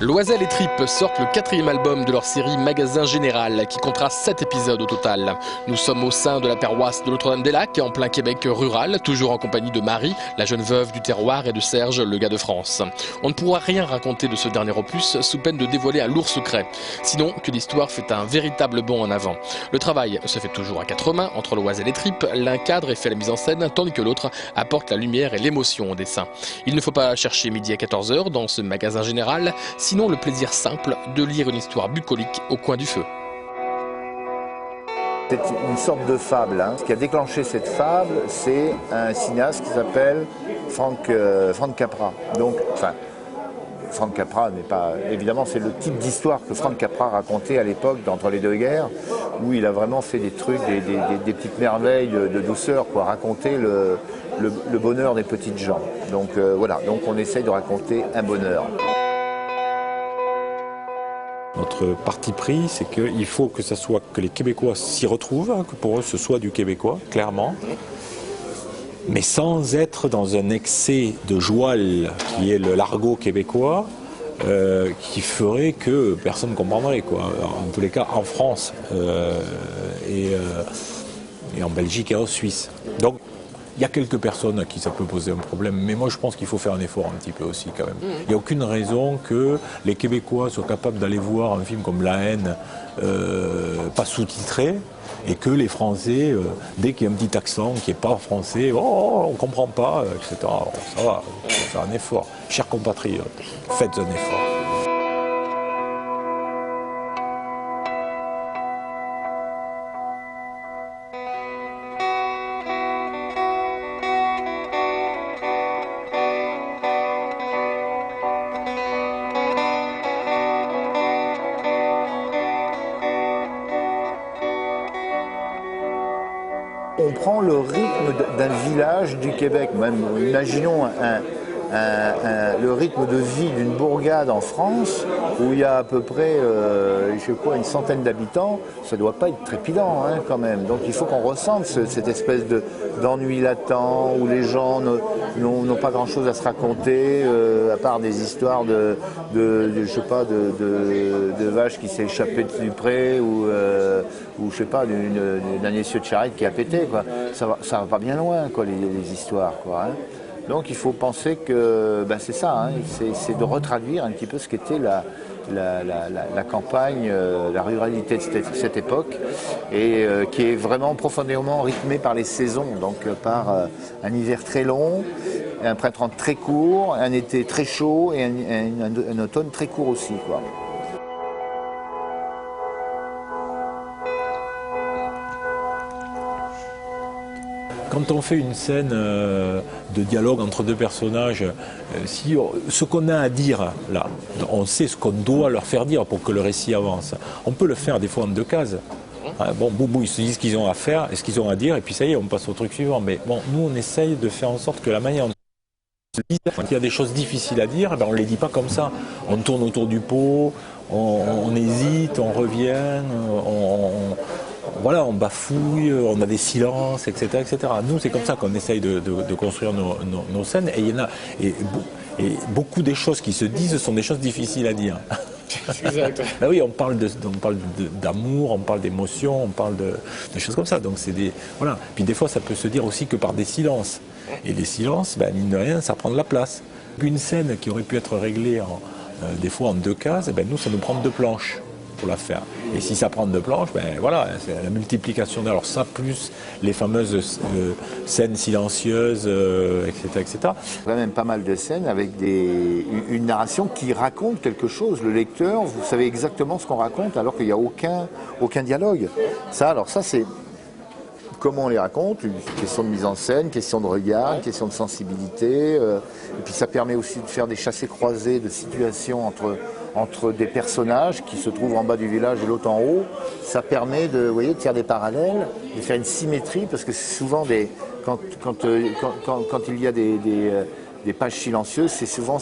Loisel et Tripes sortent le 4e album de leur série Magasin Général qui comptera 7 épisodes au total. Nous sommes au sein de la paroisse de Notre-Dame-des-Lacs, en plein Québec rural, toujours en compagnie de Marie, la jeune veuve du terroir, et de Serge, le gars de France. On ne pourra rien raconter de ce dernier opus sous peine de dévoiler un lourd secret, sinon que l'histoire fait un véritable bond en avant. Le travail se fait toujours à 4 mains entre Loisel et Tripes, l'un cadre et fait la mise en scène, tandis que l'autre apporte la lumière et l'émotion au dessin. Il ne faut pas chercher midi à 14 h dans ce Magasin Général, sinon le plaisir simple de lire une histoire bucolique au coin du feu. C'est une sorte de fable. Ce qui a déclenché cette fable, c'est un cinéaste qui s'appelle Frank Capra. Frank Capra n'est pas... Évidemment, c'est le type d'histoire que Frank Capra racontait à l'époque, entre les deux guerres, où il a vraiment fait des trucs, des petites merveilles de douceur, quoi, raconter le bonheur des petites gens. Donc voilà, donc on essaye de raconter un bonheur. Notre parti pris, c'est qu'il faut que ça soit que les Québécois s'y retrouvent, que pour eux ce soit du québécois, clairement, mais sans être dans un excès de joual qui est le l'argot québécois, qui ferait que personne ne comprendrait, quoi. En tous les cas, en France et en Belgique et en Suisse. Donc, il y a quelques personnes à qui ça peut poser un problème, mais moi je pense qu'il faut faire un effort un petit peu aussi quand même. Il n'y a aucune raison que les Québécois soient capables d'aller voir un film comme La Haine, pas sous-titré, et que les Français, dès qu'il y a un petit accent qui n'est pas français, oh, on ne comprend pas, etc. Alors, ça va, il faut faire un effort. Chers compatriotes, faites un effort. On prend le rythme d'un village du Québec, même imaginons le rythme de vie d'une bourgade en France où il y a à peu près une centaine d'habitants. Ça ne doit pas être trépidant, hein, quand même. Donc il faut qu'on ressente cette espèce d'ennui latent où les gens n'ont pas grand chose à se raconter à part des histoires de vaches qui s'est échappé du pré ou je sais pas, d'un essieu de charrette qui a pété, quoi. Ça va pas bien loin, quoi, les histoires, quoi, hein. Donc il faut penser que c'est ça, hein, c'est de retraduire un petit peu ce qu'était la campagne, la ruralité de cette époque, et qui est vraiment profondément rythmée par les saisons, donc par un hiver très long, un printemps très court, un été très chaud et un automne très court aussi, quoi. Quand on fait une scène de dialogue entre deux personnages, si ce qu'on a à dire, là, on sait ce qu'on doit leur faire dire pour que le récit avance. On peut le faire des fois en 2 cases. Bon, boubou, ils se disent ce qu'ils ont à faire et ce qu'ils ont à dire, et puis ça y est, on passe au truc suivant. Mais bon, nous, on essaye de faire en sorte que la manière dont on se dit, quand il y a des choses difficiles à dire, on ne les dit pas comme ça. On tourne autour du pot, on hésite, on revient, voilà, on bafouille, on a des silences, etc., etc. Nous, c'est comme ça qu'on essaye de construire nos scènes. Et il y en a, et beaucoup des choses qui se disent sont des choses difficiles à dire. Exact. Oui, on parle d'amour, on parle d'émotion, on parle de choses comme ça. Donc c'est voilà. Puis des fois, ça peut se dire aussi que par des silences. Et les silences, mine de rien, ça prend de la place. Une scène qui aurait pu être réglée des fois en 2 cases, nous, ça nous prend 2 planches pour la faire. Et si ça prend 2 planches, voilà, c'est la multiplication. Alors ça, plus les fameuses scènes silencieuses, etc., etc. Il y a même pas mal de scènes avec une narration qui raconte quelque chose. Le lecteur, vous savez exactement ce qu'on raconte alors qu'il n'y a aucun dialogue. Ça, c'est comment on les raconte, une question de mise en scène, une question de regard, une question de sensibilité. Et puis ça permet aussi de faire des chassés-croisés de situations entre des personnages qui se trouvent en bas du village et l'autre en haut. Ça permet de faire des parallèles, de faire une symétrie, parce que c'est souvent quand il y a des pages silencieuses, c'est souvent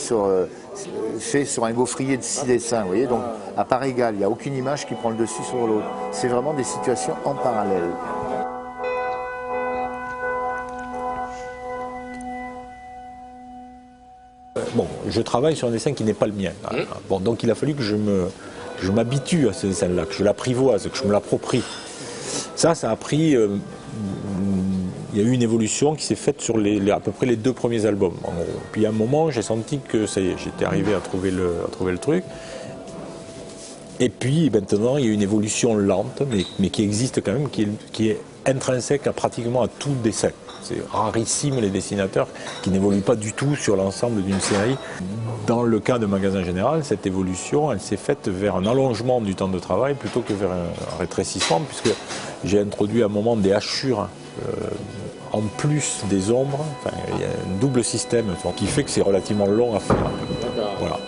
fait sur un gaufrier de 6 dessins, vous voyez, donc à part égale, il n'y a aucune image qui prend le dessus sur l'autre. C'est vraiment des situations en parallèle. bon, je travaille sur un dessin qui n'est pas le mien. Bon, donc il a fallu que je m'habitue à ce dessin-là, que je l'apprivoise, que je me l'approprie. Ça a pris... il y a eu une évolution qui s'est faite sur à peu près les 2 premiers albums. Puis à un moment, j'ai senti que ça y est, j'étais arrivé à trouver le truc. Et puis maintenant, il y a une évolution lente, mais qui existe quand même, qui est intrinsèque pratiquement à tout dessin. C'est rarissime les dessinateurs qui n'évoluent pas du tout sur l'ensemble d'une série. Dans le cas de Magasin Général, cette évolution, elle s'est faite vers un allongement du temps de travail plutôt que vers un rétrécissement, puisque j'ai introduit à un moment des hachures en plus des ombres. Enfin, il y a un double système qui fait que c'est relativement long à faire. Voilà.